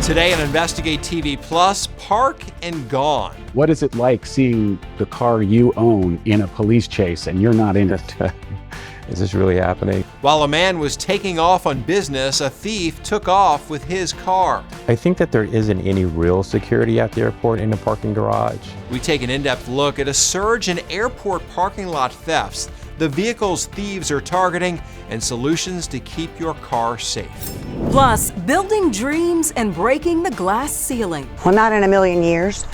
Today on Investigate TV Plus, Park and Gone. What is it like seeing the car you own in a police chase and you're not in it? Is this really happening? While a man was taking off on business, a thief took off with his car. I think that there isn't any real security at the airport in the parking garage. We take an in-depth look at a surge in airport parking lot thefts, the vehicles thieves are targeting, and solutions to keep your car safe. Plus, building dreams and breaking the glass ceiling. Well, not in a million years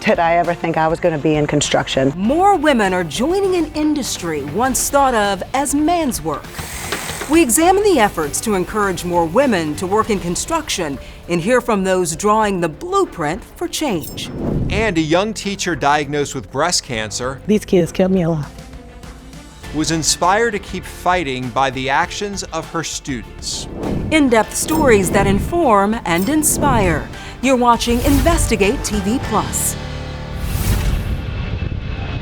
did I ever think I was going to be in construction. More women are joining an industry once thought of as man's work. We examine the efforts to encourage more women to work in construction and hear from those drawing the blueprint for change. And a young teacher diagnosed with breast cancer These kids kept me alive. was inspired to keep fighting by the actions of her students. In-depth stories that inform and inspire. You're watching Investigate TV Plus.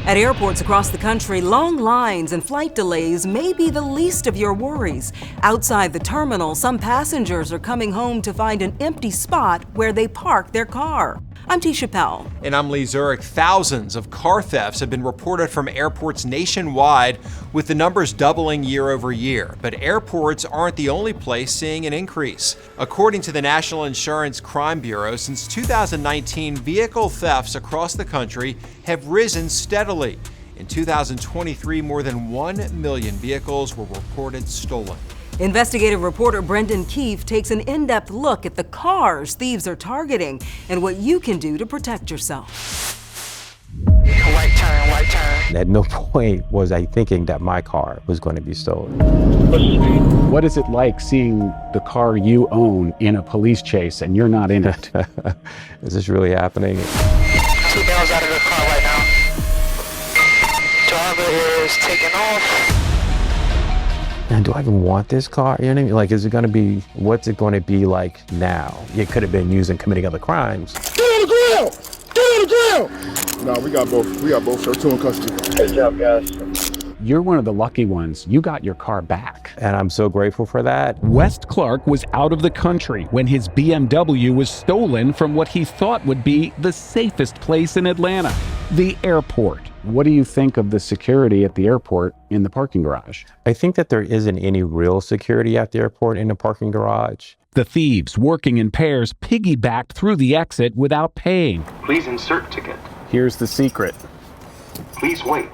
At airports across the country, long lines and flight delays may be the least of your worries. Outside the terminal, some passengers are coming home to find an empty spot where they park their car. I'm Tisha Pell. And I'm Lee Zurich. Thousands of car thefts have been reported from airports nationwide, with the numbers doubling year over year. But airports aren't the only place seeing an increase. According to the National Insurance Crime Bureau, since 2019, vehicle thefts across the country have risen steadily. In 2023, more than 1 million vehicles were reported stolen. Investigative reporter Brendan Keefe takes an in-depth look at the cars thieves are targeting and what you can do to protect yourself. Right turn. At no point was I thinking that my car was going to be stolen. What is it like seeing the car you own in a police chase and you're not in it? Is this really happening? 2 males out of the car right now. Driver is taking off. And do I even want this car? You know what I mean? Like, is it going to be, what's it going to be like now? It could have been used in committing other crimes. Get on the ground! Get on the ground! No, we got both. We got both. They're two in custody. Good job, guys. You're one of the lucky ones. You got your car back. And I'm so grateful for that. West Clark was out of the country when his BMW was stolen from what he thought would be the safest place in Atlanta, the airport. What do you think of the security at the airport in the parking garage? I think that there isn't any real security at the airport in the parking garage. The thieves, working in pairs, piggybacked through the exit without paying. Please insert ticket. Here's the secret. Please wait.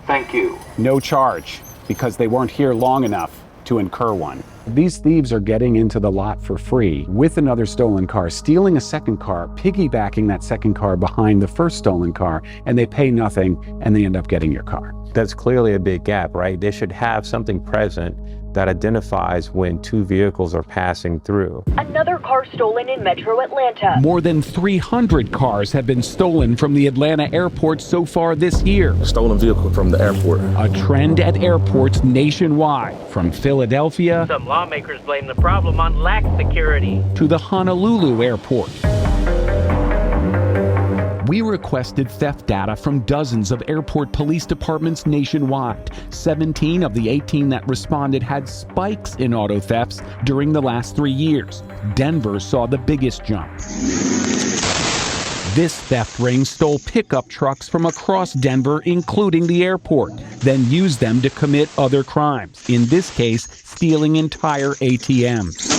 Thank you. No charge, because they weren't here long enough to incur one. These thieves are getting into the lot for free with another stolen car, stealing a second car, piggybacking that second car behind the first stolen car, and they pay nothing and they end up getting your car. That's clearly a big gap, right? They should have something present that identifies when two vehicles are passing through. Another car stolen in Metro Atlanta. More than 300 cars have been stolen from the Atlanta airport so far this year. Stolen vehicle from the airport. A trend at airports nationwide, from Philadelphia. Some lawmakers blame the problem on lax security. To the Honolulu airport. We requested theft data from dozens of airport police departments nationwide. 17 of the 18 that responded had spikes in auto thefts during the last 3 years. Denver saw the biggest jump. This theft ring stole pickup trucks from across Denver, including the airport, then used them to commit other crimes, in this case, stealing entire ATMs.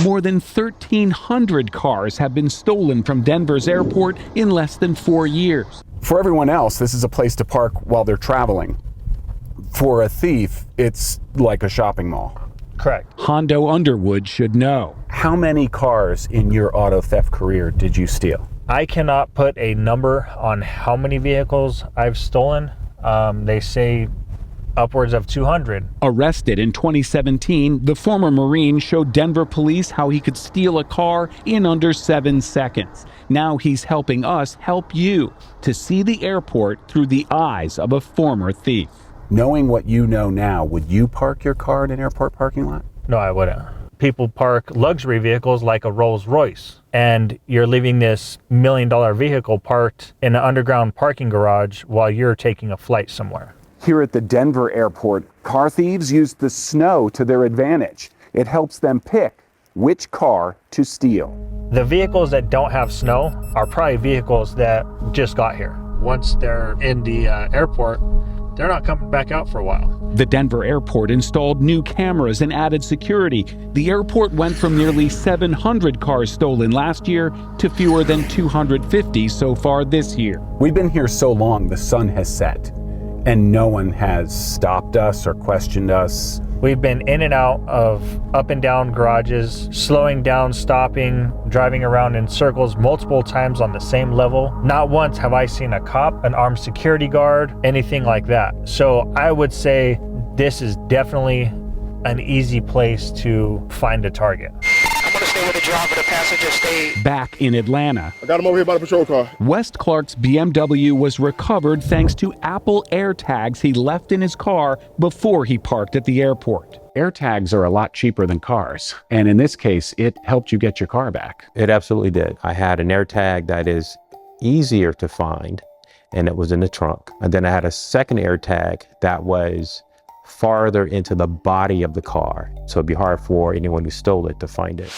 More than 1,300 cars have been stolen from Denver's airport in less than 4 years. For everyone else, this is a place to park while they're traveling. For a thief, it's like a shopping mall. Correct. Hondo Underwood should know. How many cars in your auto theft career did you steal? I cannot put a number on how many vehicles I've stolen. They say upwards of 200. Arrested in 2017, the former Marine showed Denver police how he could steal a car in under 7 seconds. Now he's helping us help you to see the airport through the eyes of a former thief. Knowing what you know now, would you park your car in an airport parking lot? No, I wouldn't. People park luxury vehicles like a Rolls Royce, and you're leaving this $1 million vehicle parked in an underground parking garage while you're taking a flight somewhere. Here at the Denver airport, car thieves use the snow to their advantage. It helps them pick which car to steal. The vehicles that don't have snow are probably vehicles that just got here. Once they're in the airport, they're not coming back out for a while. The Denver airport installed new cameras and added security. The airport went from nearly 700 cars stolen last year to fewer than 250 so far this year. We've been here so long, the sun has set, and no one has stopped us or questioned us. We've been in and out of up and down garages, slowing down, stopping, driving around in circles multiple times on the same level. Not once have I seen a cop, an armed security guard, anything like that. So I would say this is definitely an easy place to find a target. I'm gonna stay with the driver, the passenger stay. Back in Atlanta, I got him over here by the patrol car. West Clark's BMW was recovered thanks to Apple AirTags he left in his car before he parked at the airport. AirTags are a lot cheaper than cars, and in this case, it helped you get your car back. It absolutely did. I had an AirTag that is easier to find, and it was in the trunk. And then I had a second AirTag that was farther into the body of the car, so it'd be hard for anyone who stole it to find it.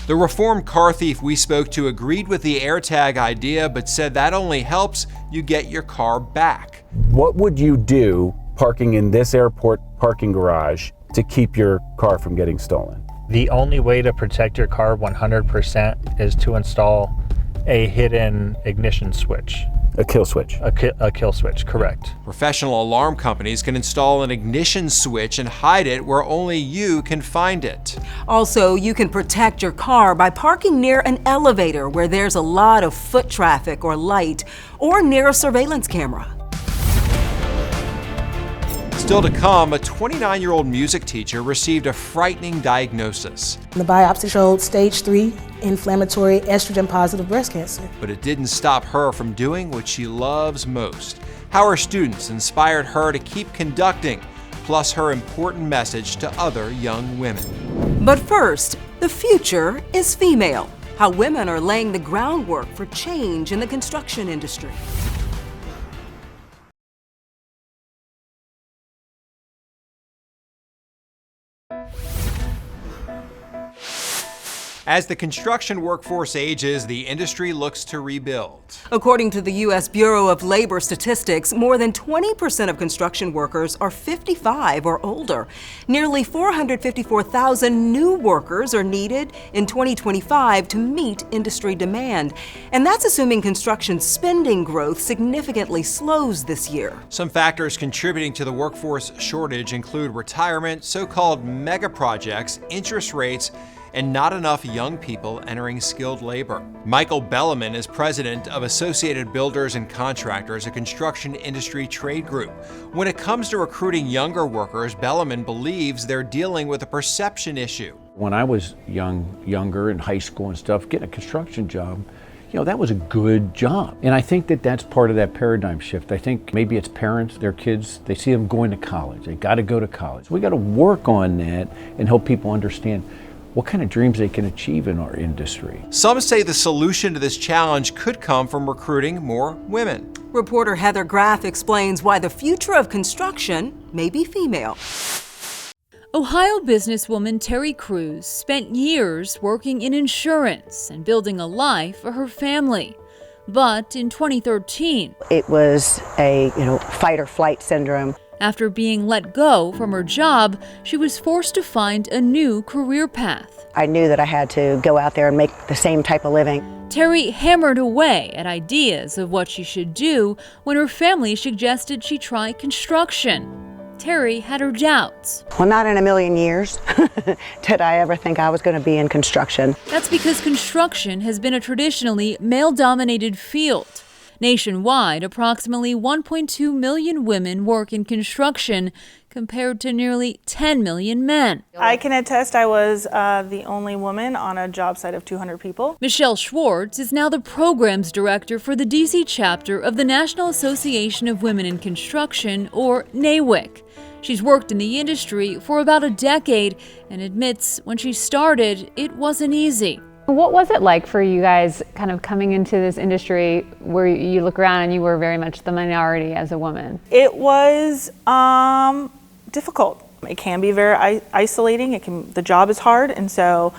The reformed car thief we spoke to agreed with the AirTag idea, but said that only helps you get your car back. What would you do parking in this airport parking garage to keep your car from getting stolen? The only way to protect your car 100% is to install a hidden ignition switch. A kill switch. A kill switch, correct. Professional alarm companies can install an ignition switch and hide it where only you can find it. Also, you can protect your car by parking near an elevator where there's a lot of foot traffic or light, or near a surveillance camera. Still to come, a 29-year-old music teacher received a frightening diagnosis. The biopsy showed stage 3 inflammatory estrogen-positive breast cancer. But it didn't stop her from doing what she loves most. How her students inspired her to keep conducting, plus her important message to other young women. But first, the future is female. How women are laying the groundwork for change in the construction industry. As the construction workforce ages, the industry looks to rebuild. According to the U.S. Bureau of Labor Statistics, more than 20% of construction workers are 55 or older. Nearly 454,000 new workers are needed in 2025 to meet industry demand. And that's assuming construction spending growth significantly slows this year. Some factors contributing to the workforce shortage include retirement, so-called mega projects, interest rates, and not enough young people entering skilled labor. Michael Bellaman is president of Associated Builders and Contractors, a construction industry trade group. When it comes to recruiting younger workers, Bellaman believes they're dealing with a perception issue. When I was younger in high school and stuff, getting a construction job, that was a good job. And I think that that's part of that paradigm shift. I think maybe it's parents, their kids, they see them going to college. They got to go to college. We got to work on that and help people understand what kind of dreams they can achieve in our industry. Some say the solution to this challenge could come from recruiting more women. Reporter Heather Graff explains why the future of construction may be female. Ohio businesswoman Terry Crews spent years working in insurance and building a life for her family. But in 2013, it was a, fight or flight syndrome. After being let go from her job, she was forced to find a new career path. I knew that I had to go out there and make the same type of living. Terry hammered away at ideas of what she should do when her family suggested she try construction. Terry had her doubts. Well, not in a million years did I ever think I was going to be in construction. That's because construction has been a traditionally male-dominated field. Nationwide, approximately 1.2 million women work in construction, compared to nearly 10 million men. I can attest I was the only woman on a job site of 200 people. Michelle Schwartz is now the programs director for the DC chapter of the National Association of Women in Construction, or NAWIC. She's worked in the industry for about a decade and admits when she started, it wasn't easy. What was it like for you guys kind of coming into this industry where you look around and you were very much the minority as a woman? It was difficult. It can be very isolating. The job is hard, and so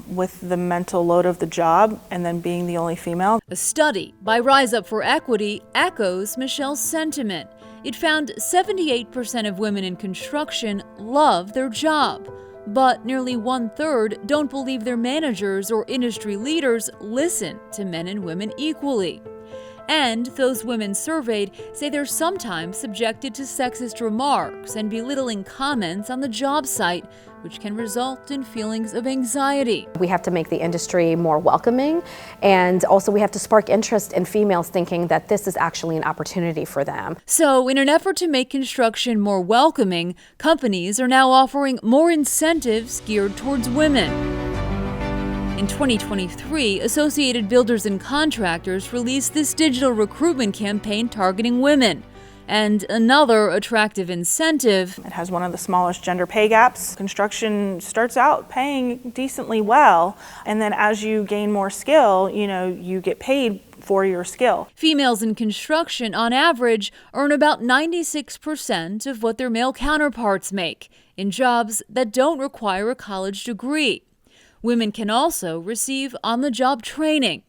with the mental load of the job and then being the only female. A study by Rise Up for Equity echoes Michelle's sentiment. It found 78% of women in construction love their job, but nearly 1/3 don't believe their managers or industry leaders listen to men and women equally. And those women surveyed say they're sometimes subjected to sexist remarks and belittling comments on the job site, which can result in feelings of anxiety. We have to make the industry more welcoming, and also we have to spark interest in females thinking that this is actually an opportunity for them. So, in an effort to make construction more welcoming, companies are now offering more incentives geared towards women. In 2023, Associated Builders and Contractors released this digital recruitment campaign targeting women. And another attractive incentive. It has one of the smallest gender pay gaps. Construction starts out paying decently well, and then as you gain more skill, you get paid for your skill. Females in construction, on average, earn about 96% of what their male counterparts make in jobs that don't require a college degree. Women can also receive on-the-job training.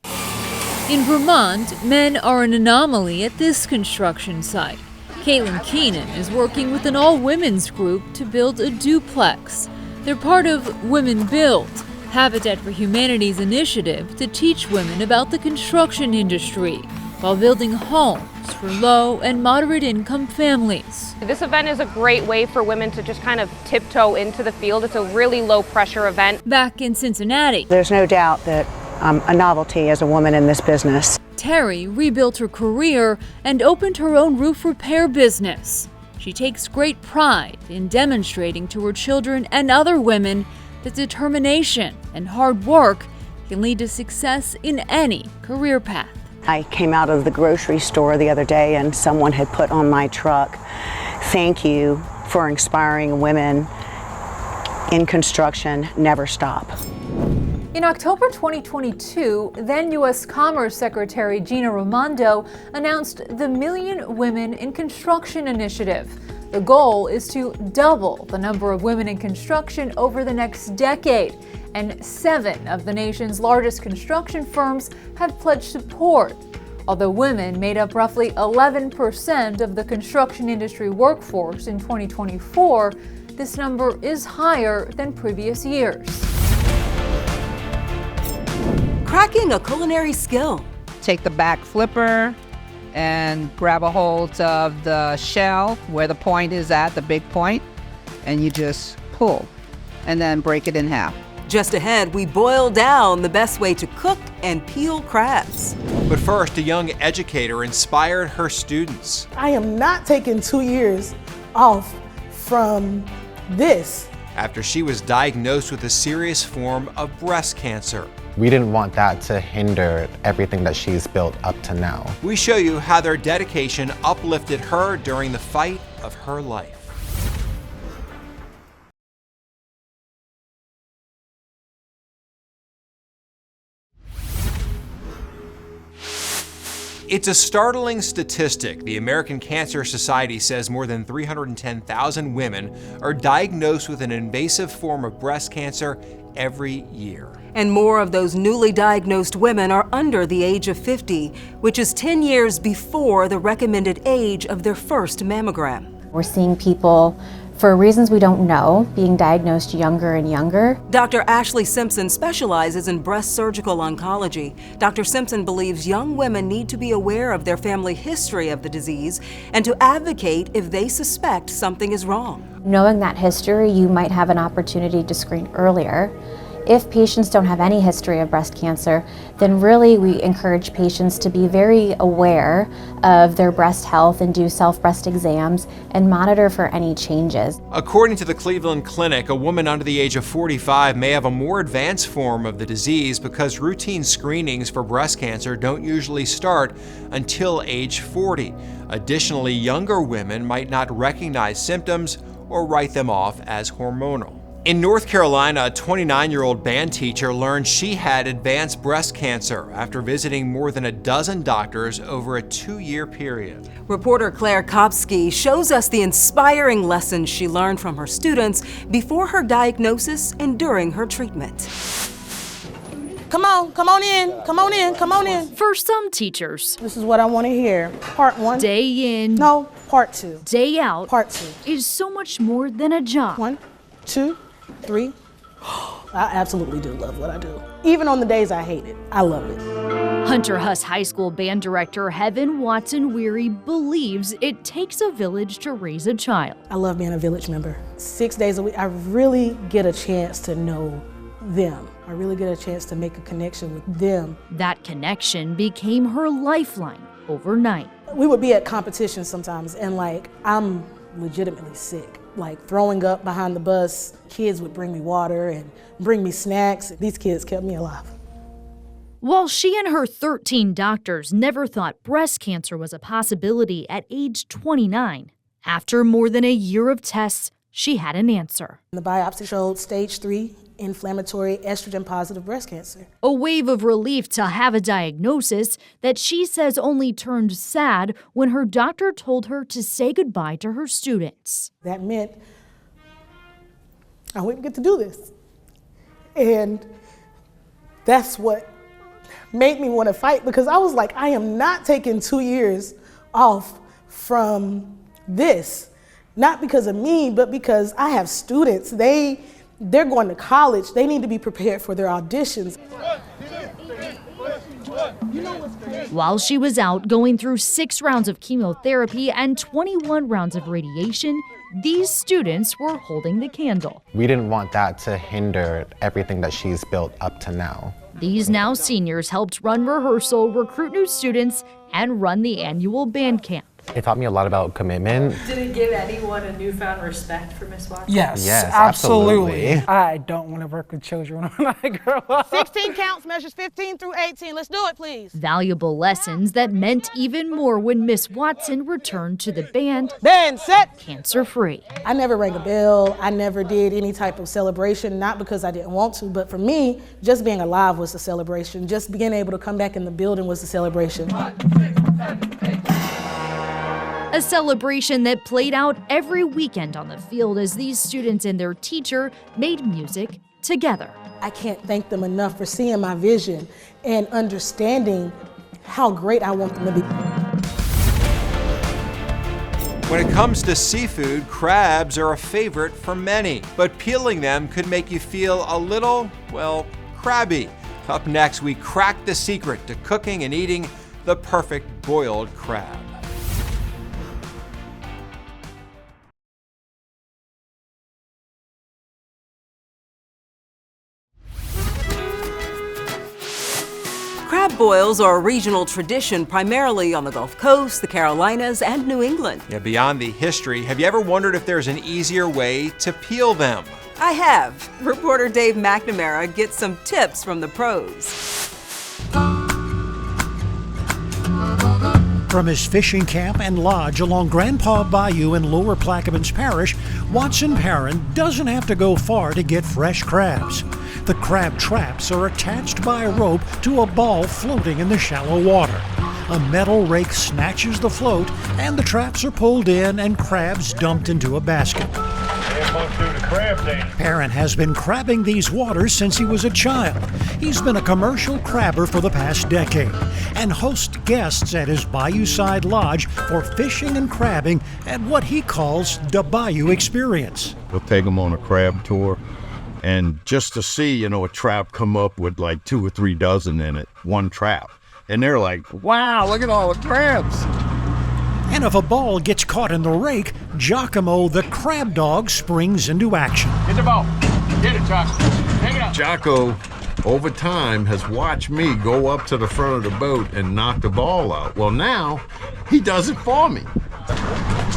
In Vermont, men are an anomaly at this construction site. Caitlin Keenan is working with an all-women's group to build a duplex. They're part of Women Build, Habitat for Humanity's initiative to teach women about the construction industry while building homes for low and moderate income families. This event is a great way for women to just kind of tiptoe into the field. It's a really low pressure event. Back in Cincinnati, there's no doubt that I'm a novelty as a woman in this business. Terry rebuilt her career and opened her own roof repair business. She takes great pride in demonstrating to her children and other women that determination and hard work can lead to success in any career path. I came out of the grocery store the other day and someone had put on my truck, "Thank you for inspiring women in construction, never stop." In October 2022, then U.S. Commerce Secretary Gina Raimondo announced the Million Women in Construction initiative. The goal is to double the number of women in construction over the next decade, and 7 of the nation's largest construction firms have pledged support. Although women made up roughly 11% of the construction industry workforce in 2024, this number is higher than previous years. Cracking a culinary skill. Take the back flipper and grab a hold of the shell where the point is at, the big point, and you just pull and then break it in half. Just ahead, we boil down the best way to cook and peel crabs. But first, a young educator inspired her students. I am not taking 2 years off from this. After she was diagnosed with a serious form of breast cancer. We didn't want that to hinder everything that she's built up to now. We show you how their dedication uplifted her during the fight of her life. It's a startling statistic. The American Cancer Society says more than 310,000 women are diagnosed with an invasive form of breast cancer every year. And more of those newly diagnosed women are under the age of 50, which is 10 years before the recommended age of their first mammogram. We're seeing people, for reasons we don't know, being diagnosed younger and younger. Dr. Ashley Simpson specializes in breast surgical oncology. Dr. Simpson believes young women need to be aware of their family history of the disease and to advocate if they suspect something is wrong. Knowing that history, you might have an opportunity to screen earlier. If patients don't have any history of breast cancer, then really we encourage patients to be very aware of their breast health and do self-breast exams and monitor for any changes. According to the Cleveland Clinic, a woman under the age of 45 may have a more advanced form of the disease because routine screenings for breast cancer don't usually start until age 40. Additionally, younger women might not recognize symptoms or write them off as hormonal. In North Carolina, a 29-year-old band teacher learned she had advanced breast cancer after visiting more than a dozen doctors over a 2-year period. Reporter Claire Kopsky shows us the inspiring lessons she learned from her students before her diagnosis and during her treatment. Come on in, come on in, come on in. For some teachers, this is what I want to hear. Part 1. Day in. No, part 2. Day out. Part 2. Is so much more than a job. 1, 2, 3. I absolutely do love what I do. Even on the days I hate it, I love it. Hunter Huss High School band director Heaven Watson-Weary believes it takes a village to raise a child. I love being a village member. 6 days a week, I really get a chance to know them. I really get a chance to make a connection with them. That connection became her lifeline overnight. We would be at competitions sometimes, and I'm legitimately sick. Throwing up behind the bus, kids would bring me water and bring me snacks. These kids kept me alive. While she and her 13 doctors never thought breast cancer was a possibility at age 29, after more than a year of tests, she had an answer. The biopsy showed stage 3 inflammatory estrogen-positive breast cancer. A wave of relief to have a diagnosis that she says only turned sad when her doctor told her to say goodbye to her students. That meant I wouldn't get to do this. And that's what made me want to fight, because I was like, I am not taking 2 years off from this. Not because of me, but because I have students. They're going to college. They need to be prepared for their auditions. While she was out going through 6 rounds of chemotherapy and 21 rounds of radiation, these students were holding the candle. We didn't want that to hinder everything that she's built up to now. These now seniors helped run rehearsal, recruit new students, and run the annual band camp. It taught me a lot about commitment. Did it give anyone a newfound respect for Miss Watson? Yes, absolutely. I don't want to work with children when I grow up. 16 counts, measures 15 through 18. Let's do it, please. Valuable lessons that meant even more when Miss Watson returned to the band. Band set. Cancer-free. I never rang a bell. I never did any type of celebration, not because I didn't want to, but for me, just being alive was a celebration. Just being able to come back in the building was a celebration. 5, 6, 7, 8. A celebration that played out every weekend on the field as these students and their teacher made music together. I can't thank them enough for seeing my vision and understanding how great I want them to be. When it comes to seafood, crabs are a favorite for many, but peeling them could make you feel a little, crabby. Up next, we crack the secret to cooking and eating the perfect boiled crab. Crab boils are a regional tradition primarily on the Gulf Coast, the Carolinas, and New England. Yeah, beyond the history, have you ever wondered if there's an easier way to peel them? I have. Reporter Dave McNamara gets some tips from the pros. From his fishing camp and lodge along Grandpa Bayou in Lower Plaquemines Parish, Watson Perrin doesn't have to go far to get fresh crabs. The crab traps are attached by a rope to a ball floating in the shallow water. A metal rake snatches the float, and the traps are pulled in and crabs dumped into a basket. Perrin has been crabbing these waters since he was a child. He's been a commercial crabber for the past decade and hosts guests at his Bayou-side lodge for fishing and crabbing at what he calls the Bayou Experience. We'll take them on a crab tour, and just to see, a trap come up with like 2 or 3 dozen in it, one trap. And they're like, wow, look at all the crabs. And if a ball gets caught in the rake, Giacomo the crab dog springs into action. Get the ball. Get it, Jocko. Take it out. Jocko, over time, has watched me go up to the front of the boat and knock the ball out. Well, now, he does it for me.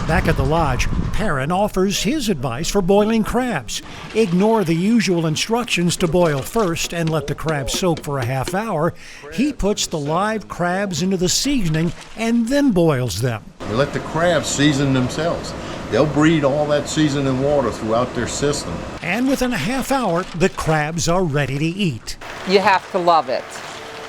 Back at the lodge, Perrin offers his advice for boiling crabs. Ignore the usual instructions to boil first and let the crabs soak for a half hour. He puts the live crabs into the seasoning and then boils them. You let the crabs season themselves. they'll breed all that seasoning water throughout their system. And within a half hour, the crabs are ready to eat. You have to love it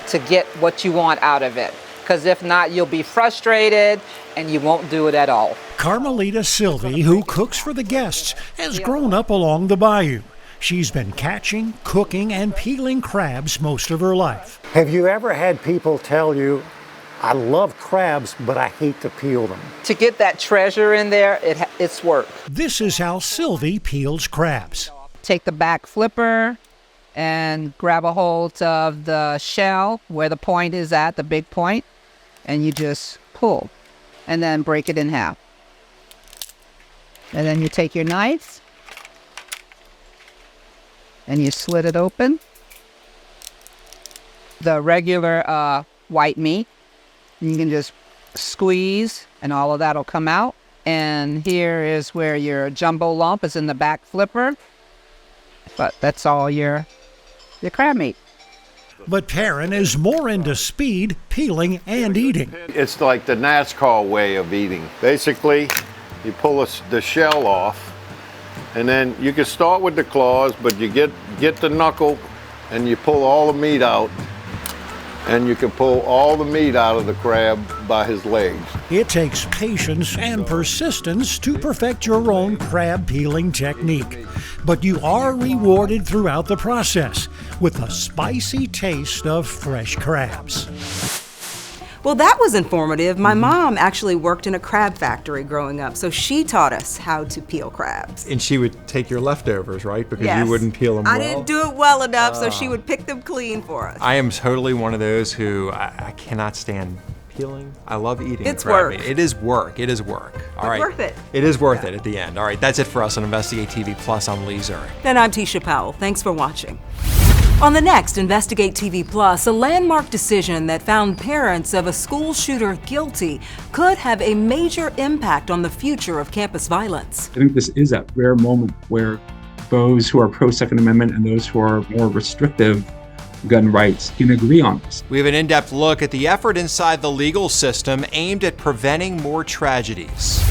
to get what you want out of it, because if not, you'll be frustrated and you won't do it at all. Carmelita Sylvie, who cooks for the guests, has grown up along the bayou. She's been catching, cooking, and peeling crabs most of her life. Have you ever had people tell you, I love crabs, but I hate to peel them? To get that treasure in there, it's work. This is how Sylvie peels crabs. Take the back flipper and grab a hold of the shell where the point is at, the big point, and you just pull and then break it in half. And then you take your knife and you slit it open. The regular white meat, you can just squeeze and all of that will come out. And here is where your jumbo lump is in the back flipper. But that's all your crab meat. But Perrin is more into speed, peeling, and eating. It's like the NASCAR way of eating. Basically, you pull the shell off, and then you can start with the claws, but you get the knuckle and you pull all the meat out, and you can pull all the meat out of the crab by his legs. It takes patience and persistence to perfect your own crab peeling technique, but you are rewarded throughout the process with a spicy taste of fresh crabs. Well, that was informative. My mom actually worked in a crab factory growing up, so she taught us how to peel crabs. And she would take your leftovers, right? Because Yes. you wouldn't peel them well. I didn't do it well enough, so she would pick them clean for us. I am totally one of those who I cannot stand peeling. I love eating It's crab work. meat. It is work. It is work. All right. worth it. It is worth it at the end. All right, that's it for us on Investigate TV Plus. I'm Lee Zurich. And I'm Tisha Powell. Thanks for watching. On the next Investigate TV Plus, a landmark decision that found parents of a school shooter guilty could have a major impact on the future of campus violence. I think this is that rare moment where those who are pro-Second Amendment and those who are more restrictive gun rights can agree on this. We have an in-depth look at the effort inside the legal system aimed at preventing more tragedies.